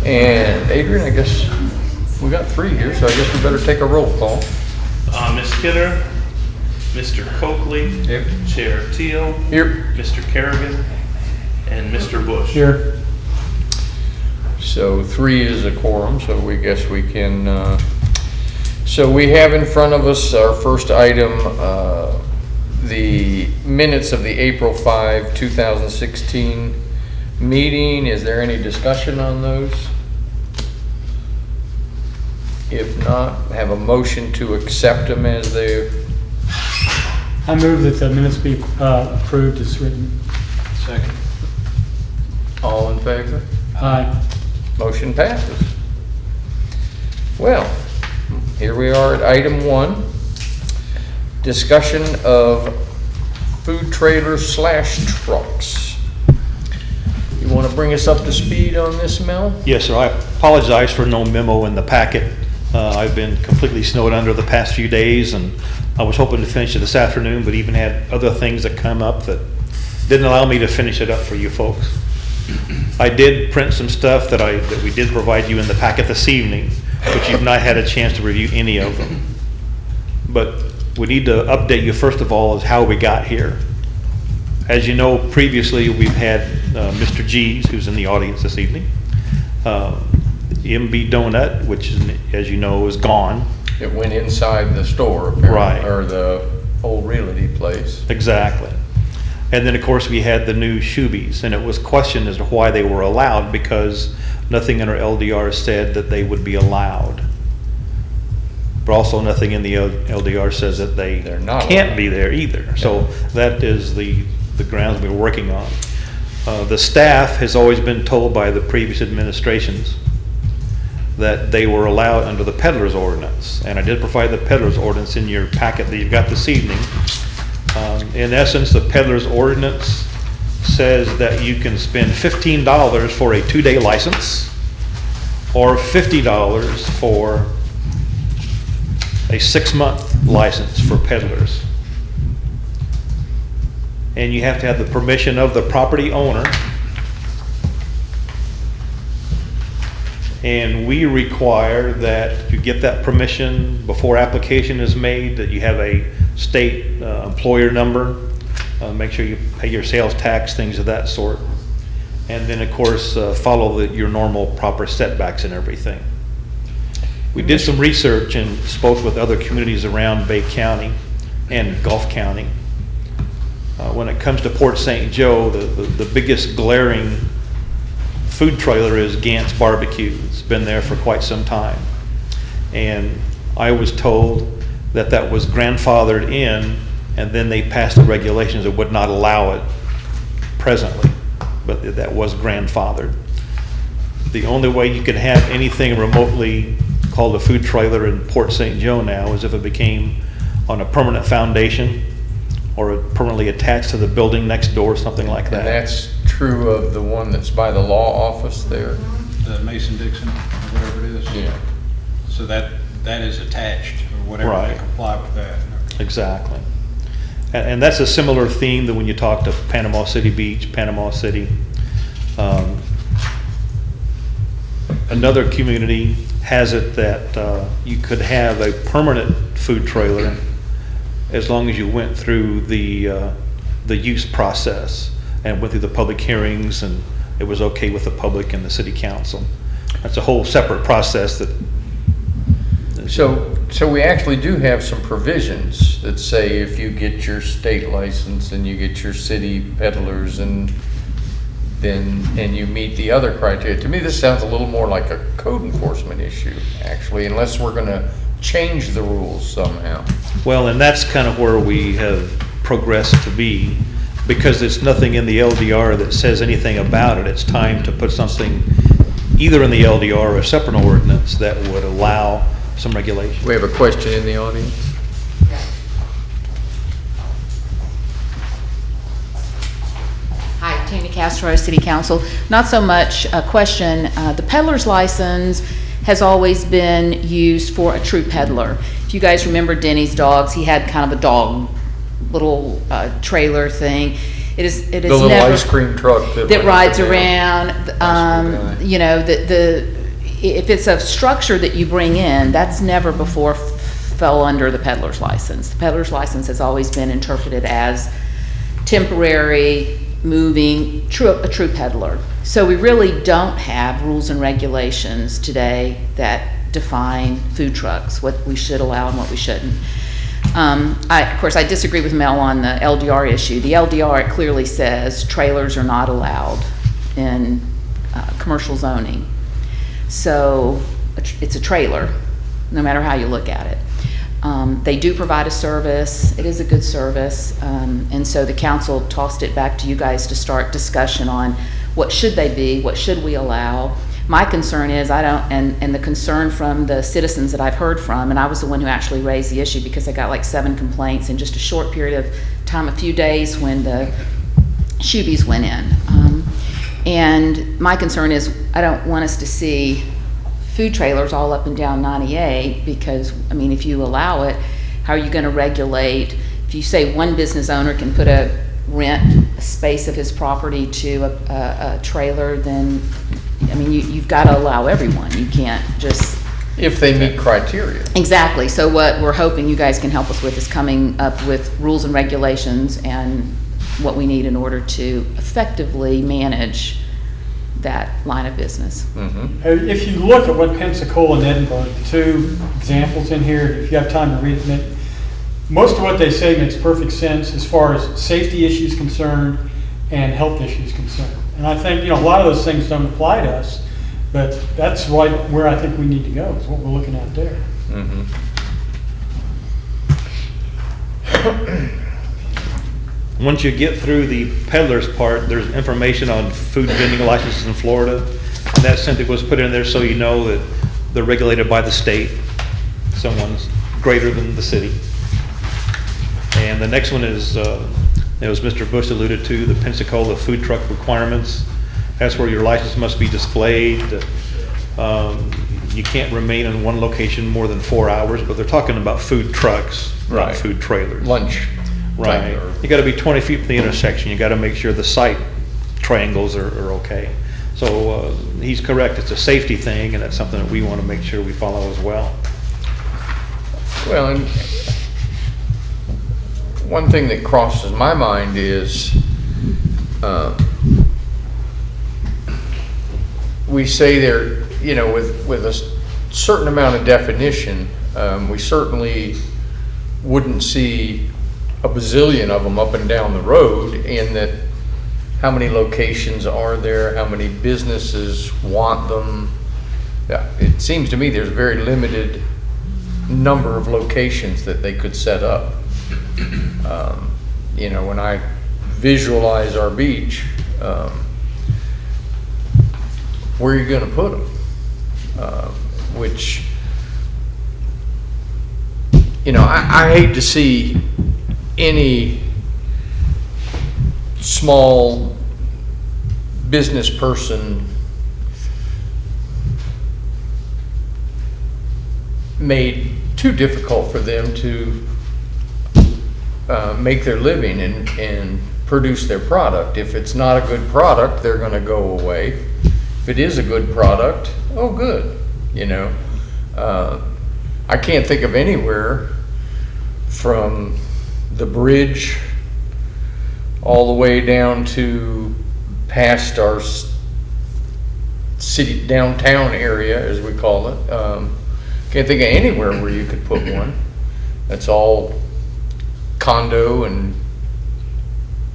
And Adrian, I guess we got 3 here, so I guess we better take a roll call. Ms. Kidder, Mr. Coakley, Yep. Chair Teal, Here. Mr. Kerrigan, and Mr. Bush. Here. So 3 is a quorum, so we guess we can, so we have in front of us our first item, the minutes of the April 5, 2016 meeting. Is there any discussion on those? If not, have a motion to accept them as they. I move that the minutes be approved as written. Second. All in favor? Aye. Motion passes. Well, here we are at item 1. Discussion of food trailers / trucks. You want to bring us up to speed on this, Mel? Yes, sir. I apologize for no memo in the packet. I've been completely snowed under the past few days, and I was hoping to finish it this afternoon, but even had other things that come up that didn't allow me to finish it up for you folks. I did print some stuff that we did provide you in the packet this evening, but you've not had a chance to review any of them. But we need to update you first of all as how we got here. As you know, previously we've had Mr. G's, who's in the audience this evening, MB Donut, which is, as you know, is gone. It went inside the store, apparently, Right. or the old realty place. Exactly. And then, of course, we had the new Shoebies, and it was questioned as to why they were allowed, because nothing in our LDR said that they would be allowed. But also nothing in the LDR says that they're not can't allowed. be there either. So that is the grounds we're working on. The staff has always been told by the previous administrations that they were allowed under the peddler's ordinance. And I did provide the peddler's ordinance in your packet that you've got this evening. In essence, the peddler's ordinance says that you can spend $15 for a 2-day license or $50 for a 6-month license for peddlers. And you have to have the permission of the property owner. And we require that you get that permission before application is made, that you have a state employer number, make sure you pay your sales tax, things of that sort. And then, of course, follow your normal proper setbacks and everything. We did some research and spoke with other communities around Bay County and Gulf County. When it comes to Port St. Joe, the biggest glaring food trailer is Gant's Barbecue. It's been there for quite some time. And I was told that that was grandfathered in, and then they passed the regulations that would not allow it presently, but that was grandfathered. The only way you can have anything remotely called a food trailer in Port St. Joe now is if it became on a permanent foundation or permanently attached to the building next door, something like that. And that's true of the one that's by the law office there? The Mason-Dixon, or whatever it is. Yeah. So that is attached, or whatever, Right. to comply with that. Exactly. And that's a similar theme that when you talk to Panama City Beach, Panama City. Another community has it that you could have a permanent food trailer as long as you went through the use process and went through the public hearings and it was okay with the public and the city council. That's a whole separate process that. So we actually do have some provisions that say if you get your state license and you get your city peddlers and you meet the other criteria. To me, this sounds a little more like a code enforcement issue, actually, unless we're gonna change the rules somehow. Well, and that's kind of where we have progressed to be, because there's nothing in the LDR that says anything about it. It's time to put something either in the LDR or a separate ordinance that would allow some regulation. We have a question in the audience. Hi, Tanya Castro, City Council. Not so much a question. The peddler's license has always been used for a true peddler. If you guys remember Denny's Dogs, he had kind of a dog little trailer thing. It is The little never, ice cream truck that went rides up and around. down. You know, the if it's a structure that you bring in, that's never before fell under the peddler's license. The peddler's license has always been interpreted as temporary, moving, a true peddler. So we really don't have rules and regulations today that define food trucks, what we should allow and what we shouldn't. Of course, I disagree with Mel on the LDR issue. The LDR, it clearly says trailers are not allowed in commercial zoning. So it's a trailer, no matter how you look at it. They do provide a service. It is a good service. And so the council tossed it back to you guys to start discussion on what should they be, what should we allow. My concern is and the concern from the citizens that I've heard from, and I was the one who actually raised the issue because I got like 7 complaints in just a short period of time, a few days when the Shoebies went in. And my concern is I don't want us to see food trailers all up and down 98 because, I mean, if you allow it, how are you going to regulate? If you say one business owner can rent a space of his property to a trailer, then, I mean, you've got to allow everyone. You can't just... If they meet criteria. Exactly. So what we're hoping you guys can help us with is coming up with rules and regulations and what we need in order to effectively manage that line of business. Mhm. If you look at what Pensacola and Edinburgh, the 2 examples in here, if you have time to read it, most of what they say makes perfect sense as far as safety issues concerned and health issues concerned. And I think, a lot of those things don't apply to us, but that's where I think we need to go, is what we're looking at there. Mhm. Once you get through the peddler's part, there's information on food vending licenses in Florida. And that simply was put in there so you know that they're regulated by the state. Someone's greater than the city. And the next one is, as Mr. Bush alluded to, the Pensacola food truck requirements. That's where your license must be displayed. You can't remain in one location more than 4 hours, but they're talking about food trucks, not Right. food trailers. Lunch. Right. type or- You gotta be 20 feet from the intersection. You gotta make sure the sight triangles are okay. So, he's correct. It's a safety thing, and that's something that we wanna make sure we follow as well. Well, and one thing that crosses my mind is, we say there, with a certain amount of definition, we certainly wouldn't see a bazillion of them up and down the road, and that how many locations are there, how many businesses want them. Yeah, it seems to me there's a very limited number of locations that they could set up. When I visualize our beach, where are you going to put them? I hate to see any small business person made too difficult for them to make their living and produce their product. If it's not a good product, they're going to go away. If it is a good product, oh good, I can't think of anywhere from the bridge all the way down to past our city downtown area, as we call it. Can't think of anywhere where you could put one. That's all condo and,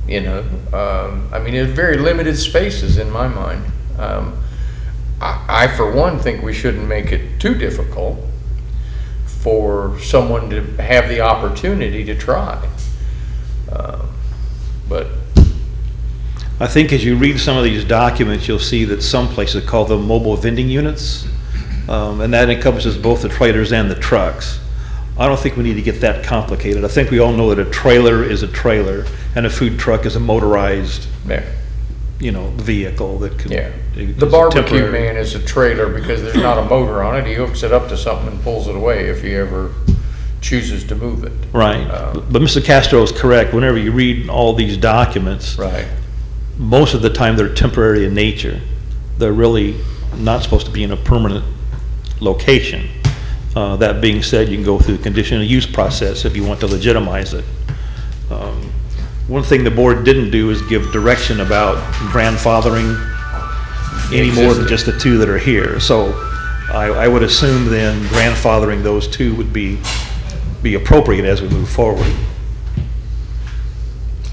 there's very limited spaces in my mind. I, for one, think we shouldn't make it too difficult for someone to have the opportunity to try. But I think as you read some of these documents, you'll see that some places call them mobile vending units, and that encompasses both the trailers and the trucks. I don't think we need to get that complicated. I think we all know that a trailer is a trailer, and a food truck is a motorized, yeah, vehicle that could. yeah. is The barbecue temporary. man is a trailer because there's not a motor on it. He hooks it up to something and pulls it away if he ever chooses to move it. Right, but Mr. Castro is correct. Whenever you read all these documents, Right. most of the time they're temporary in nature. They're really not supposed to be in a permanent location. That being said, you can go through the conditional use process if you want to legitimize it. One thing the board didn't do is give direction about grandfathering any more than just the two that are here. So I would assume then grandfathering those two would be appropriate as we move forward.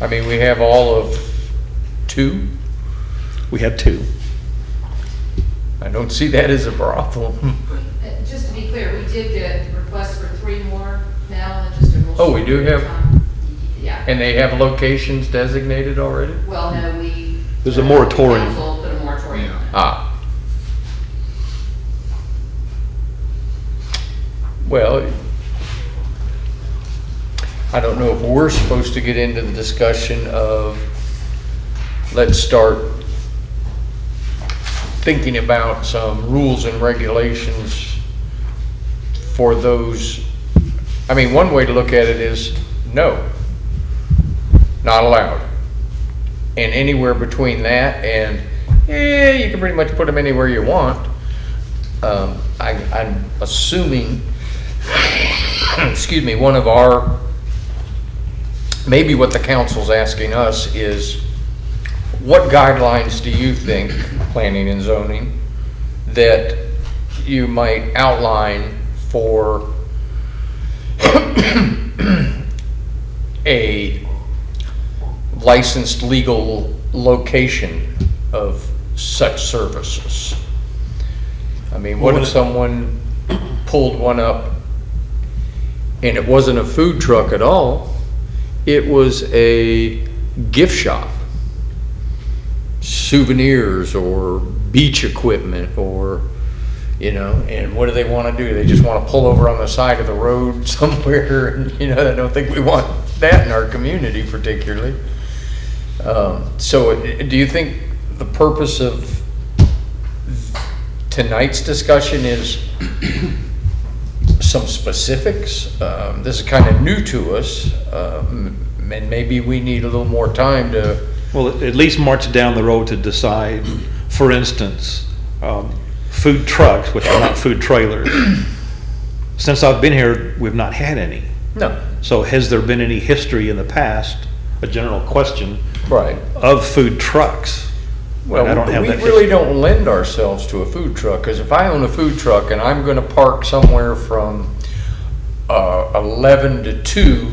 I mean, we have all of 2. We have 2. I don't see that as a problem. Just to be clear, we did get requests for 3 more now, and just a real. Oh, we do short have- time. Yeah. And they have locations designated already? Well, no, we. There's a moratorium. Council put a moratorium on it. Ah. Well, I don't know if we're supposed to get into the discussion of, let's start thinking about some rules and regulations for those. I mean, one way to look at it is no, not allowed. And anywhere between that and, you can pretty much put them anywhere you want. I'm assuming, excuse me, one of our, maybe what the council's asking us is, what guidelines do you think, planning and zoning, that you might outline for a licensed legal location of such services? I mean, what if someone pulled one up and it wasn't a food truck at all, it was a gift shop, souvenirs or beach equipment, or, and what do they want to do? They just want to pull over on the side of the road somewhere, and, I don't think we want that in our community particularly. So do you think the purpose of tonight's discussion is some specifics? This is kind of new to us, and maybe we need a little more time to. Well, at least march down the road to decide, for instance, food trucks, which are not food trailers. Since I've been here, we've not had any. No. So has there been any history in the past, a general question, Right. of food trucks? Well, I don't have we that really history. don't lend ourselves to a food truck, because if I own a food truck and I'm gonna park somewhere from 11 to 2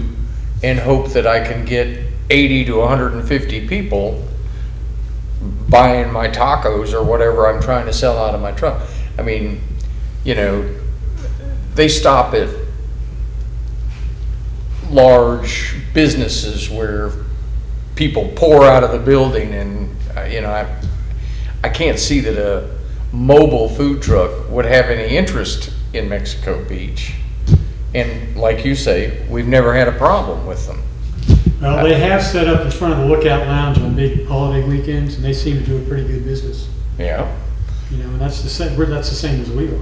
and hope that I can get 80 to 150 people buying my tacos or whatever I'm trying to sell out of my truck. I mean, they stop at large businesses where people pour out of the building, and I can't see that a mobile food truck would have any interest in Mexico Beach. And like you say, we've never had a problem with them. Well, they have set up in front of the Lookout Lounge on big holiday weekends, and they seem to do a pretty good business. Yeah, And that's the same, that's the same as we are.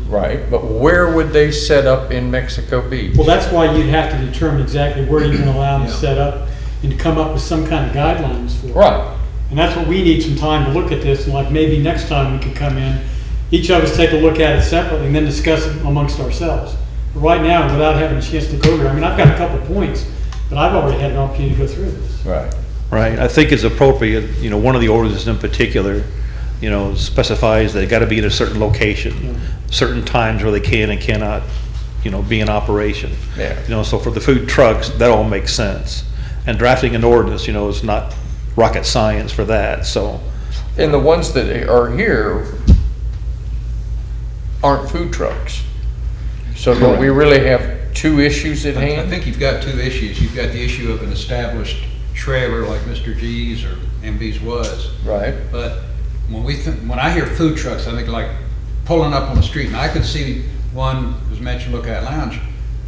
right. But where would they set up in Mexico Beach? Well, that's why you'd have to determine exactly where you're gonna allow them to set up and come up with some kind of guidelines for it. Right. And that's what we need some time to look at this, and like maybe next time we could come in, each of us take a look at it separately and then discuss it amongst ourselves. But right now, without having a chance to go there, I've got a couple of points, but I've already had an opportunity to go through this. Right. Right, I think it's appropriate, one of the ordinances in particular, specifies they gotta be in a certain location, certain times where they can and cannot, be in operation. Yeah. So for the food trucks, that all makes sense. And drafting an ordinance, is not rocket science for that, so. And the ones that are here aren't food trucks. So don't we really have 2 issues at I hand? think you've got 2 issues. You've got the issue of an established trailer like Mr. G's or MB's was. Right. But when I hear food trucks, I think like pulling up on the street. And I could see one, as mentioned, Lookout Lounge,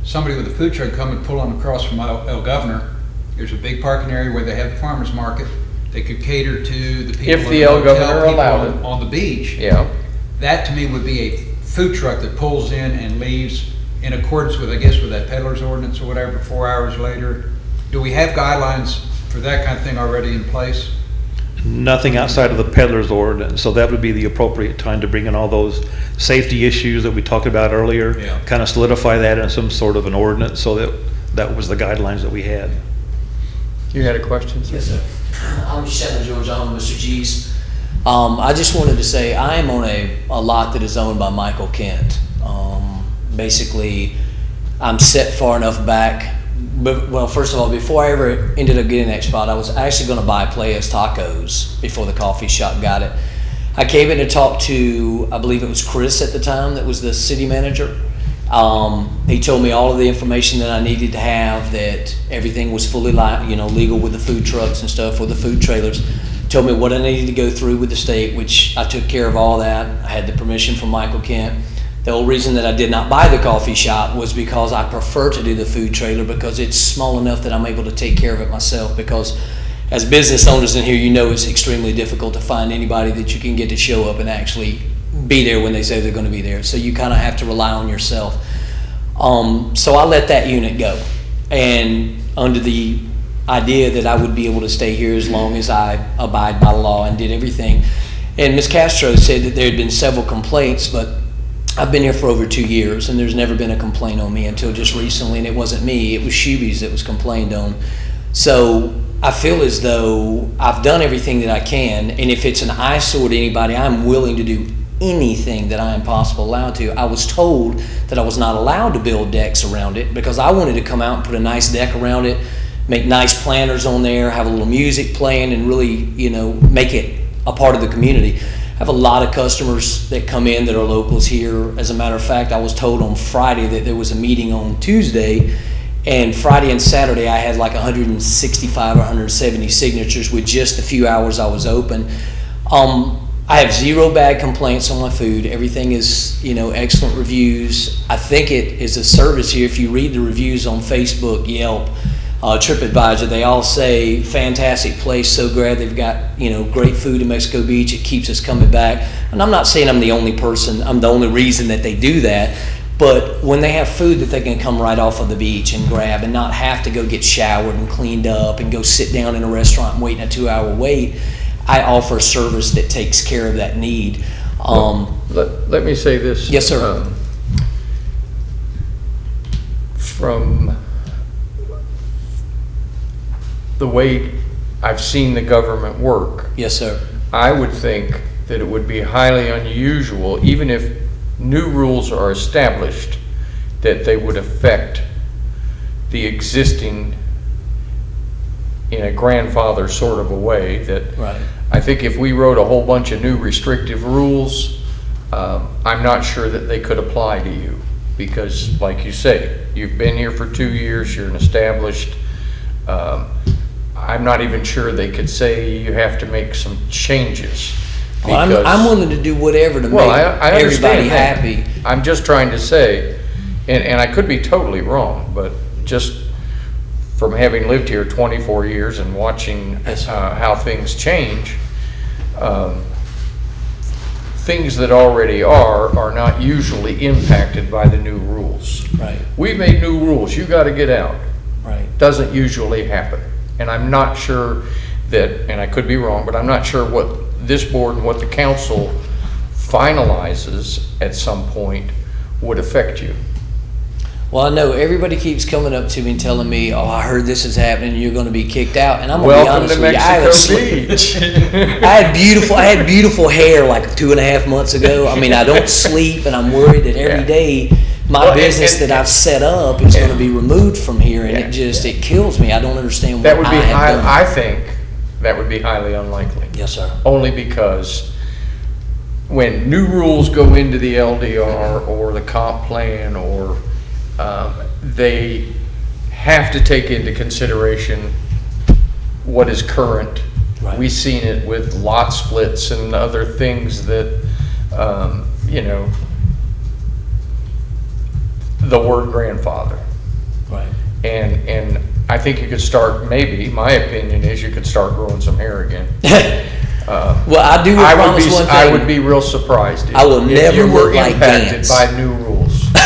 somebody with a food truck coming pulling across from El Governor. There's a big parking area where they have the farmer's market. They could cater to the people If in the El hotel, Governor people allowed it. on the beach. Yeah. That to me would be a food truck that pulls in and leaves in accordance with, I guess, with that peddler's ordinance or whatever, 4 hours later. Do we have guidelines for that kind of thing already in place? Nothing outside of the peddler's ordinance, so that would be the appropriate time to bring in all those safety issues that we talked about earlier. Yeah. Kind of solidify that in some sort of an ordinance, so that was the guidelines that we had. You had a question? Yes, sir. I'm Shannon George, I'm Mr. G's. I just wanted to say, I am on a lot that is owned by Michael Kent. Basically, I'm set far enough back, but, well, first of all, before I ever ended up getting that spot, I was actually gonna buy Playas Tacos before the coffee shop got it. I came in to talk to, I believe it was Chris at the time, that was the city manager. He told me all of the information that I needed to have, that everything was fully legal with the food trucks and stuff, with the food trailers. Told me what I needed to go through with the state, which I took care of all that. I had the permission from Michael Kent. The whole reason that I did not buy the coffee shop was because I prefer to do the food trailer, because it's small enough that I'm able to take care of it myself. Because as business owners in here, you know it's extremely difficult to find anybody that you can get to show up and actually be there when they say they're going to be there. So you kind of have to rely on yourself. So I let that unit go, and under the idea that I would be able to stay here as long as I abide by the law and did everything. And Ms. Castro said that there had been several complaints, but I've been here for over 2 years, and there's never been a complaint on me until just recently, and it wasn't me, it was Shuby's that was complained on. So I feel as though I've done everything that I can, and if it's an eyesore to anybody, I'm willing to do anything that I am possible allowed to. I was told that I was not allowed to build decks around it, because I wanted to come out and put a nice deck around it, make nice planters on there, have a little music playing, and really, make it a part of the community. I have a lot of customers that come in that are locals here. As a matter of fact, I was told on Friday that there was a meeting on Tuesday, and Friday and Saturday I had like 165 or 170 signatures with just the few hours I was open. I have zero bad complaints on my food. Everything is, excellent reviews. I think it is a service here. If you read the reviews on Facebook, Yelp, TripAdvisor, they all say fantastic place, so glad they've got great food in Mexico Beach. It keeps us coming back. And I'm not saying I'm the only person, I'm the only reason that they do that, but when they have food that they can come right off of the beach and grab and not have to go get showered and cleaned up and go sit down in a restaurant and wait in a 2-hour wait, I offer a service that takes care of that need. Let me say this. Yes, sir. From the way I've seen the government work, Yes, sir. I would think that it would be highly unusual, even if new rules are established, that they would affect the existing in a grandfather sort of a way. That Right. I think if we wrote a whole bunch of new restrictive rules, I'm not sure that they could apply to you, because like you say, you've been here for 2 years, you're an established, I'm not even sure they could say you have to make some changes. Well, I'm because- willing to do whatever to Well, make I everybody understand that. happy. I'm just trying to say, and I could be totally wrong, but just from having lived here 24 years and watching Yes, sir. how things change, things that already are not usually impacted by the new rules. Right, We made new rules, you gotta get out. right. Doesn't usually happen. And I'm not sure that, and I could be wrong, but I'm not sure what this board and what the council finalizes at some point would affect you. Well, I know everybody keeps coming up to me and telling me, "Oh, I heard this is happening. And you're going to be kicked out." And I'm going to be Welcome honest to with you. I Mexico was sleep- Beach. I had beautiful hair like 2.5 months ago. I mean, I don't sleep, and I'm worried that every Yeah. day my Well, business and- that I've set up is Yeah. going to be removed from here, and Yeah. it kills me. I don't understand what That would be I have done. I think that would be highly unlikely. Yes, sir. Only because when new rules go into the LDR or the comp plan, or they have to take into consideration what is current. Right. We've seen it with lot splits and other things that, the word grandfather. Right. And I think you could start, maybe, my opinion is you could start growing some hair again. Well, I do promise one thing. I would be real surprised I will if never you were look like impacted Gantz. by new rules.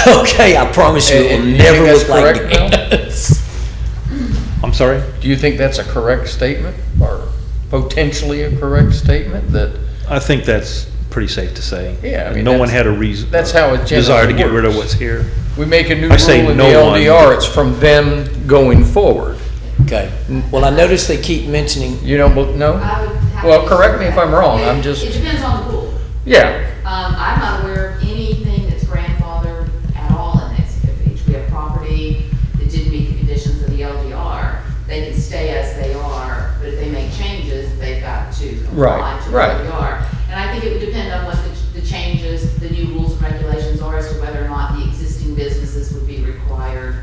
Okay, I promise you, it will And you never think look that's like correct, Mel? Gantz. I'm sorry? Do you think that's a correct statement, or? potentially a correct statement that, I think that's pretty safe to say. Yeah, I mean, No one that's- had a reason. that's how it Desire to generally get rid of works. what's here. we make a new I say rule in the no one. LDR, it's from them going forward. Okay. Well, I noticed they keep mentioning, You don't, no? I would have Well, to correct me if I'm wrong, I'm It just, depends on the rule. yeah, I'm not aware of anything that's grandfathered at all in Mexico Beach. We have property that didn't meet the conditions of the LDR. They can stay as they are, but if they make changes, they've got to comply Right, to the right. LDR. And I think it would depend on what the changes, the new rules and regulations are as to whether or not the existing businesses would be required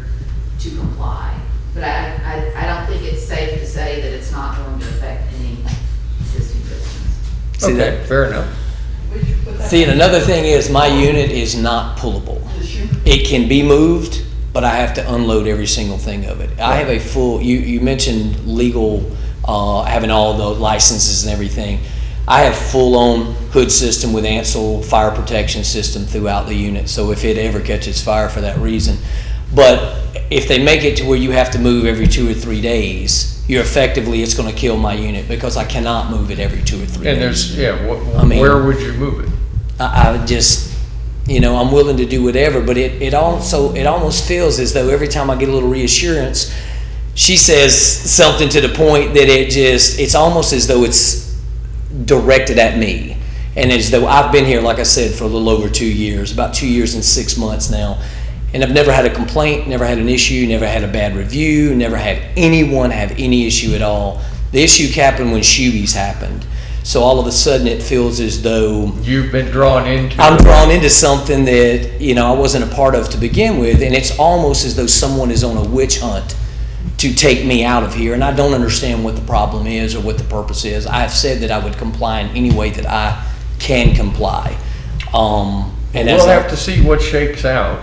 to comply. But I don't think it's safe to say that it's not going to affect any existing business. See okay, that? fair enough. see, and another thing is my unit is not pullable. It can be moved, but I have to unload every single thing of it. I have a full, you mentioned legal, having all the licenses and everything. I have full-on hood system with Ansel fire protection system throughout the unit, so if it ever catches fire for that reason. But if they make it to where you have to move every 2 or 3 days, it's gonna kill my unit because I cannot move it every 2 or 3 days. And there's, yeah, I mean- where would you move it? I just, I'm willing to do whatever, but it almost feels as though every time I get a little reassurance, she says something to the point that it's almost as though it's directed at me. And as though I've been here, like I said, for a little over 2 years, about 2 years and 6 months now. And I've never had a complaint, never had an issue, never had a bad review, never had anyone have any issue at all. The issue happened when Shoebies happened. So all of a sudden it feels as though You've been drawn into. I'm drawn into something that, I wasn't a part of to begin with, and it's almost as though someone is on a witch hunt to take me out of here, and I don't understand what the problem is or what the purpose is. I've said that I would comply in any way that I can comply. And as We'll have to see what shakes out.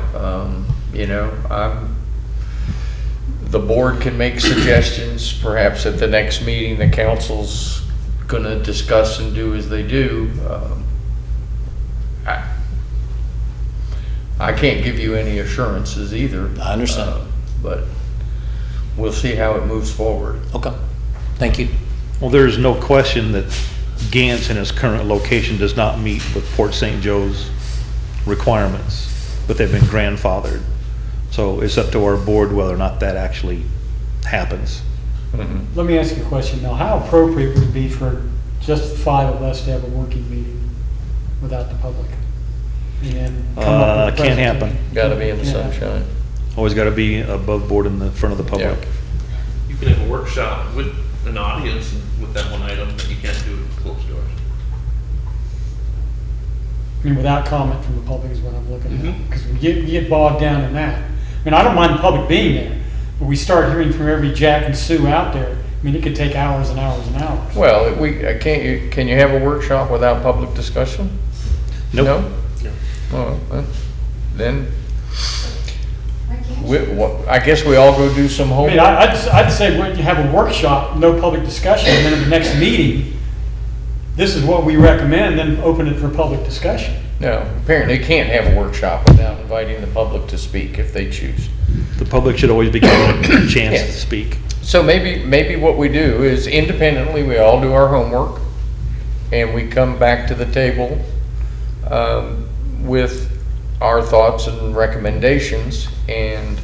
The board can make suggestions, perhaps at the next meeting, the council's gonna discuss and do as they do. I can't give you any assurances either. I understand. But we'll see how it moves forward. Okay, thank you. Well, there's no question that Gantz in its current location does not meet with Port St. Joe's requirements, but they've been grandfathered. So it's up to our board whether or not that actually happens. Let me ask you a question, Mel. How appropriate would it be for just 5 of us to have a working meeting without the public? And come up with a Can't happen. presentation? Gotta be in the Yeah. sunshine. Always got to be above board in the front of the public. You can have a workshop with an audience with that one item, but you can't do it with closed doors. I mean, without comment from the public is what I'm looking Mhm. at, because we get bogged down in that. I mean, I don't mind the public being there, but we start hearing from every Jack and Sue out there. I mean, it could take hours and hours and hours. Well, can you have a workshop without public discussion? Nope. No? No. Well, then, I guess we all go do some I homework. mean, I'd say when you have a workshop, no public discussion, and then at the next meeting, this is what we recommend, then open it for public discussion. No, apparently you can't have a workshop without inviting the public to speak if they choose. The public should always be given a chance Yeah. to speak. So maybe what we do is independently, we all do our homework and we come back to the table with our thoughts and recommendations and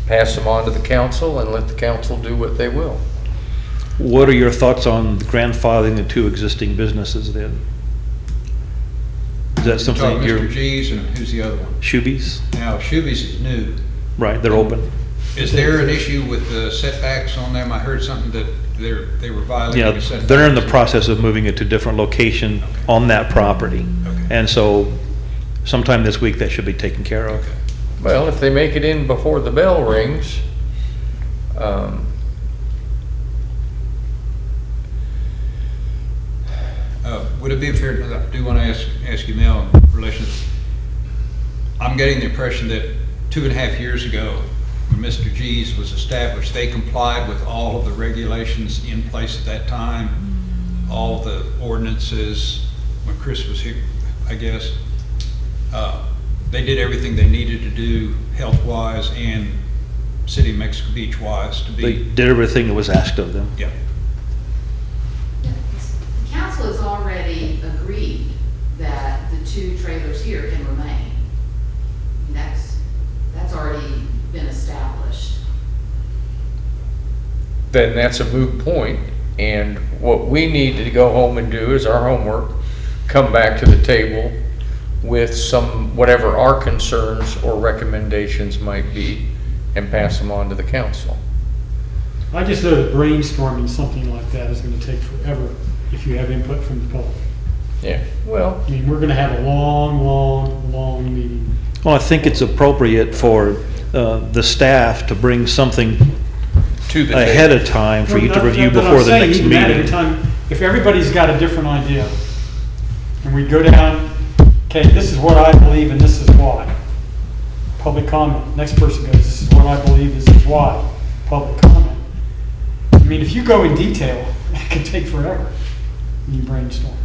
pass them on to the council and let the council do what they will. What are your thoughts on grandfathering the 2 existing businesses then? Is that something Talking you're, Mr. G's and who's the other one? Shoebies? Now, Shoebies is new. Right, they're open. Is there an issue with the setbacks on them? I heard something that they were violating Yeah, the setbacks. they're in the process of moving it to a different location on that property. Okay. And so sometime this week, that should be taken care of. Okay. Well, if they make it in before the bell rings, Would it be fair, I do want to ask you, Mel, in relation to, I'm getting the impression that 2.5 years ago, when Mr. G's was established, they complied with all of the regulations in place at that time, all the ordinances, when Chris was here, I guess. They did everything they needed to do health-wise and City of Mexico Beach-wise to They be, did everything that was asked of them. yeah. two trailers here can remain. I mean, that's already been established. Then that's a moot point, and what we need to go home and do is our homework, come back to the table with some, whatever our concerns or recommendations might be, and pass them on to the council. I just know that brainstorming something like that is gonna take forever if you have input from the public. Yeah, well, I mean, we're gonna have a long meeting. Well, I think it's appropriate for the staff to bring something to the ahead table. of time for you to Well, review but I'm before the saying next even that every meeting. time, if everybody's got a different idea, and we go down, okay, this is what I believe and this is why. Public comment. Next person goes, this is what I believe, this is why. Public comment. I mean, if you go in detail, it can take forever when you brainstorm.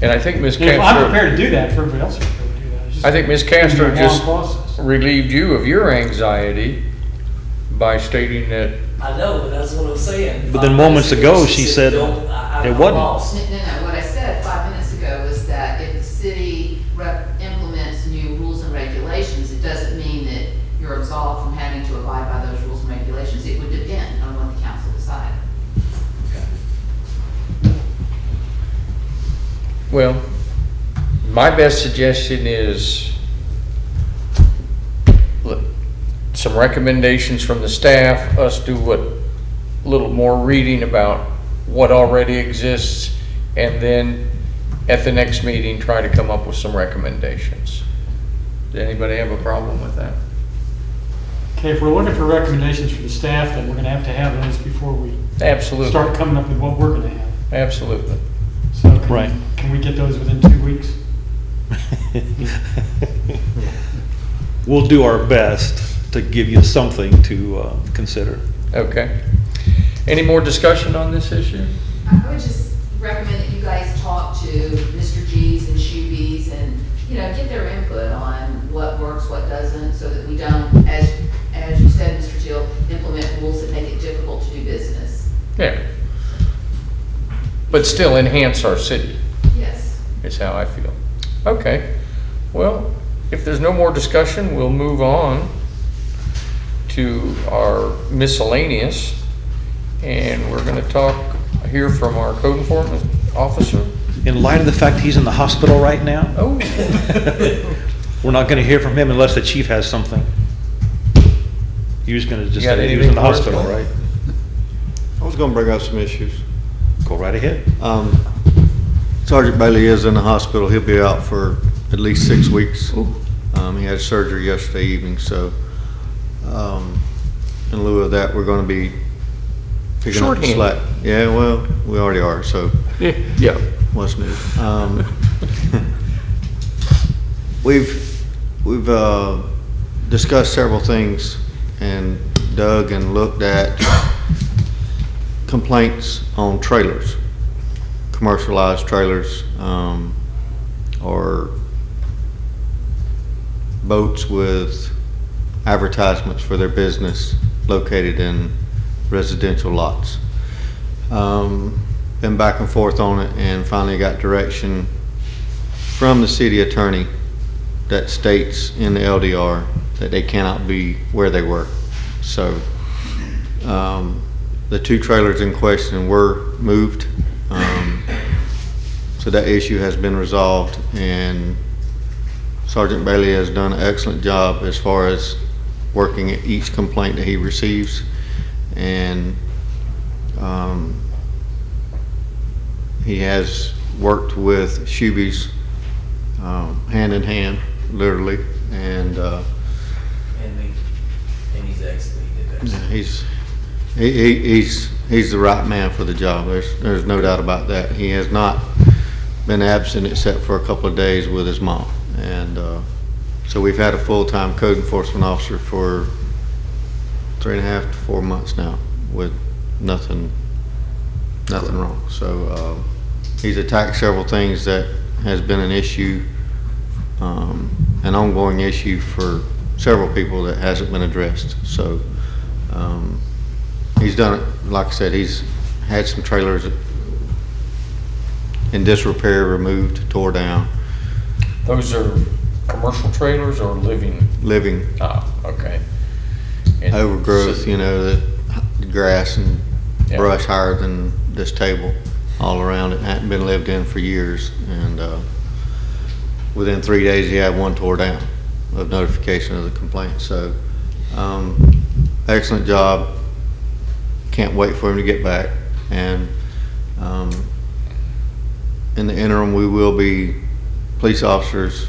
And I think Ms. And if I'm Castro, prepared to do that, for everybody else is prepared to do that. It's just I think Ms. gonna be a Castro long just process. relieved you of your anxiety by stating that, I know, but that's what I'm saying. But then moments ago, she said it I'm wasn't. lost. No, what I said 5 minutes ago was that if the city implements new rules and regulations, it doesn't mean that you're absolved from having to abide by those rules and regulations. It would depend on what the council decided. well, my best suggestion is look, some recommendations from the staff, us do what, a little more reading about what already exists, and then at the next meeting, try to come up with some recommendations. Does anybody have a problem with that? Okay, if we're looking for recommendations for the staff, then we're gonna have those before we Absolutely, start coming up with what we're gonna have. absolutely. So Right. can we get those within 2 weeks? We'll do our best to give you something to consider. Okay. Any more discussion on this issue? I would just recommend that you guys talk to Mr. G's and Shoebies and, get their input on what works, what doesn't, so that we don't, as you said, Mr. Teal, implement rules that make it difficult to do business. Yeah. But still enhance our city, Yes. is how I feel. Okay. Well, if there's no more discussion, we'll move on to our miscellaneous. And we're gonna hear from our code enforcement officer. In light of the fact he's in the hospital right now, Oh, we're not gonna hear from him unless the chief has something. He was gonna just You got say he was in the anything for us, hospital, Mike? right? I was gonna bring up some issues. Go right ahead. Sergeant Bailey is in the hospital. He'll be out for at least 6 weeks. He had surgery yesterday evening, so, in lieu of that, we're gonna be picking up the Shorthand. slack. Yeah, well, we already are, so yeah. what's new? We've discussed several things and dug and looked at complaints on trailers, commercialized trailers, or boats with advertisements for their business located in residential lots. Been back and forth on it and finally got direction from the city attorney that states in the LDR that they cannot be where they were. So, the two trailers in question were moved. So that issue has been resolved, and Sergeant Bailey has done an excellent job as far as working at each complaint that he receives. And he has worked with Shoebies hand in hand, literally, and And he's excellent. He did yeah, excellent. he's the right man for the job. There's no doubt about that. He has not been absent except for a couple of days with his mom, and so we've had a full-time code enforcement officer for 3.5 to 4 months now with nothing wrong. So he's attacked several things that has been an issue, an ongoing issue for several people that hasn't been addressed. So he's done it, like I said, he's had some trailers in disrepair, removed, tore down. Those are commercial trailers or living? living Ah, okay. And overgrowth, so- you know, the grass and Yeah. brush higher than this table all around it. Hadn't been lived in for years, and within 3 days, he had one tore down of notification of the complaint. So, excellent job. Can't wait for him to get back. And in the interim, we will be police officers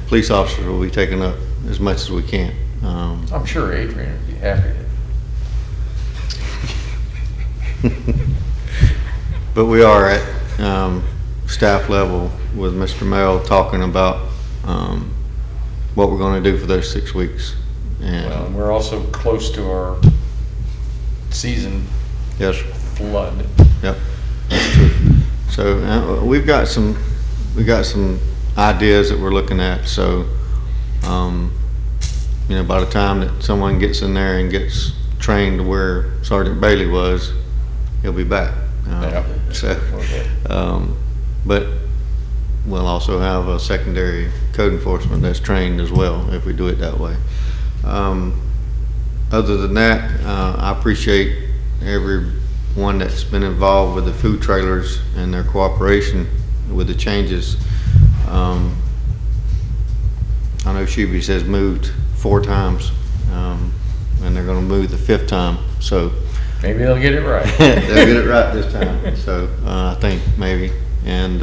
police officers will be taking up as much as we can. I'm sure Adrian would be happy to. But we are at staff level with Mr. Mel talking about what we're going to do for those 6 weeks. And Well, we're also close to our season yes, flood. yep, that's true. So we've got some ideas that we're looking at. So by the time that someone gets in there and gets trained to where Sergeant Bailey was, he'll be back. Yeah. So, Okay. but we'll also have a secondary code enforcement that's trained as well if we do it that way. Other than that, I appreciate everyone that's been involved with the food trailers and their cooperation with the changes. I know Shuby's has moved 4 times, and they're going to move the 5th time. So Maybe they'll get it right. they'll get it right this time. So I think maybe. And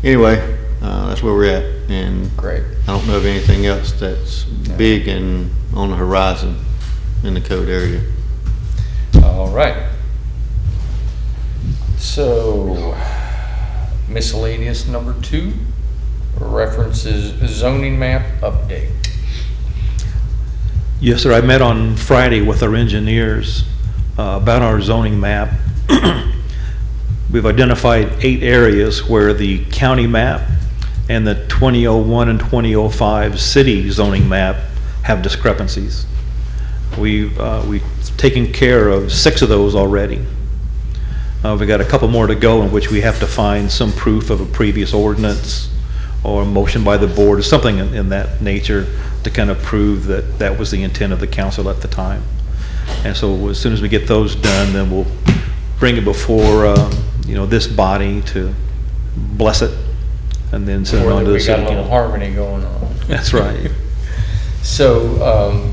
anyway, that's where we're at. And Great. I don't know of anything else that's big and on the horizon in the code area. All right. So miscellaneous number 2 references zoning map update. Yes, sir. I met on Friday with our engineers about our zoning map. We've identified 8 areas where the county map and the 2001 and 2005 city zoning map have discrepancies. We've taken care of 6 of those already. We've got a couple more to go in which we have to find some proof of a previous ordinance or a motion by the board or something in that nature to kind of prove that that was the intent of the council at the time. And so as soon as we get those done, then we'll bring it before this body to bless it and then send it on to the We got city a little council. harmony going on. That's right. So,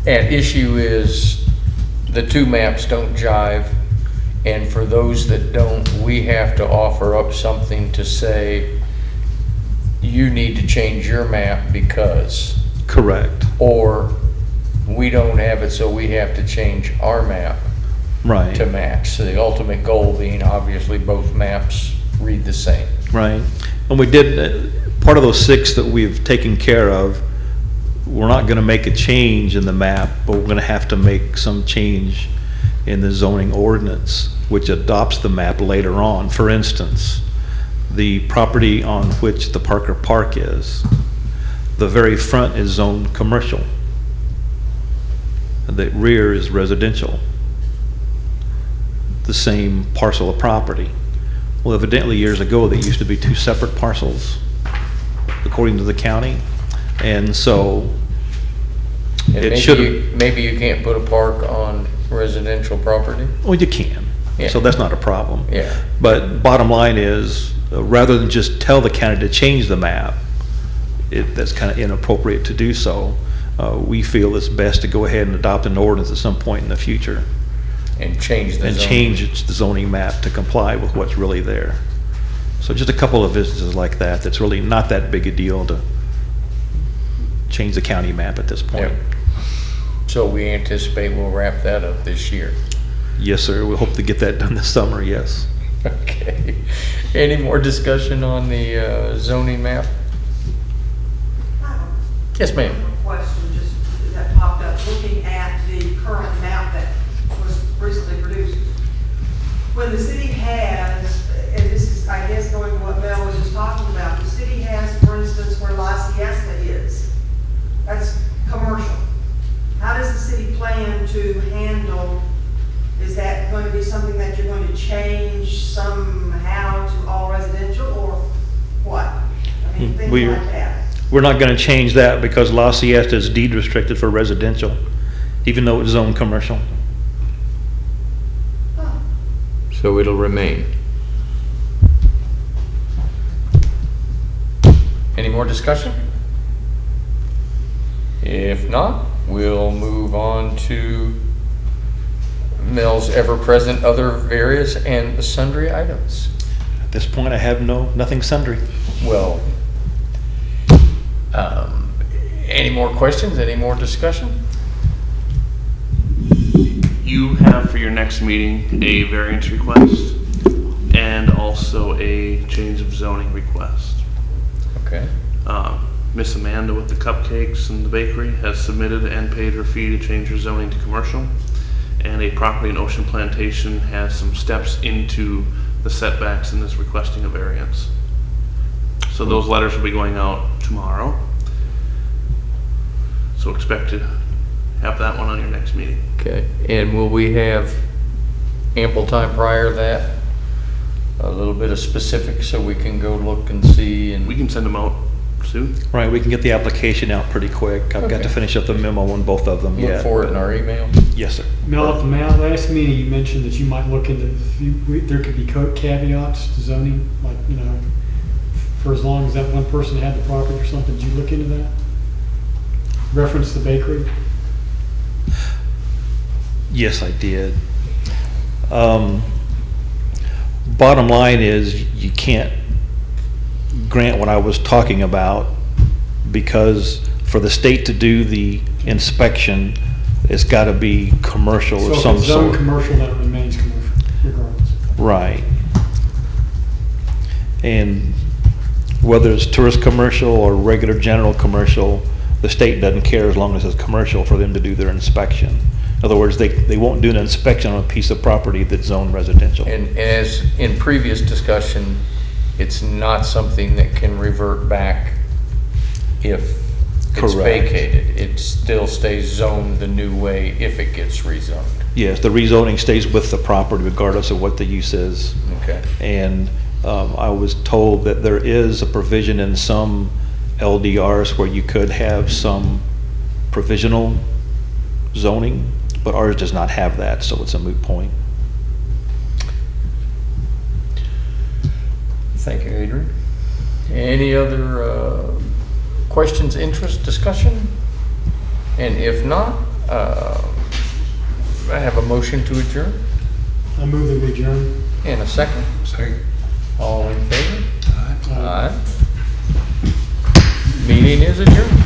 and issue is the 2 maps don't jive. And for those that don't, we have to offer up something to say, you need to change your map because, Correct. or we don't have it, so we have to change our map Right. to match. So the ultimate goal being obviously both maps read the same. Right. And we did, part of those 6 that we've taken care of, we're not going to make a change in the map, but we're going to have to make some change in the zoning ordinance, which adopts the map later on. For instance, the property on which the Parker Park is, the very front is zoned commercial. The rear is residential. The same parcel of property. Well, evidently years ago, they used to be 2 separate parcels, according to the county. And so And it should have, maybe you can't put a park on residential property? well, you can. Yeah. So that's not a problem. Yeah. But bottom line is, rather than just tell the county to change the map, that's kind of inappropriate to do so. We feel it's best to go ahead and adopt an ordinance at some point in the future And change the and zone. change the zoning map to comply with what's really there. So just a couple of instances like that, that's really not that big a deal to change the county map at this point. Yep. So we anticipate we'll wrap that up this year. Yes, sir. We hope to get that done this summer, yes. Okay. Any more discussion on the zoning map? Yes, ma'am. Question just that popped up, looking at the current map that was recently produced. When the city has, and this is, I guess, going to what Mel was just talking about, the city has, for instance, where La Siesta is. That's commercial. How does the city plan to handle, is that going to be something that you're going to change somehow? things We're- like that. We're not gonna change that because La Siesta is deed restricted for residential, even though it's zoned commercial. So it'll remain. Any more discussion? If not, we'll move on to Mel's ever-present other various and sundry items. At this point, I have nothing sundry. Well, any more questions, any more discussion? You have for your next meeting a variance request and also a change of zoning request. Okay. Miss Amanda with the cupcakes and the bakery has submitted and paid her fee to change her zoning to commercial. And a property in Ocean Plantation has some steps into the setbacks and is requesting a variance. So those letters will be going out tomorrow. So expect to have that one on your next meeting. Okay, and will we have ample time prior to that? A little bit of specifics so we can go look and see and. We can send them out soon. Right, we can get the application out pretty quick. I've got to Okay. finish up the memo on both of them Look yet. for it in our email. Yes, sir. Mel, at the last meeting, you mentioned that you might look into, there could be code caveats to zoning, like, for as long as that one person had the property or something. Did you look into that? Reference the bakery? Yes, I did. Bottom line is, you can't grant what I was talking about because for the state to do the inspection, it's got to be commercial So of if some it's zoned sort. commercial, then it remains commercial regardless. Right. And whether it's tourist commercial or regular general commercial, the state doesn't care as long as it's commercial for them to do their inspection. In other words, they won't do an inspection on a piece of property that's zoned residential. And as in previous discussion, it's not something that can revert back if it's Correct. vacated. It still stays zoned the new way if it gets rezoned. Yes, the rezoning stays with the property regardless of what the use is. Okay. And I was told that there is a provision in some LDRs where you could have some provisional zoning, but ours does not have that, so it's a moot point. Thank you, Adrian. Any other questions, interest, discussion? And if not, I have a motion to adjourn I move that we adjourn. and a second. Second. All in favor? All right. Aye. Meeting is adjourned.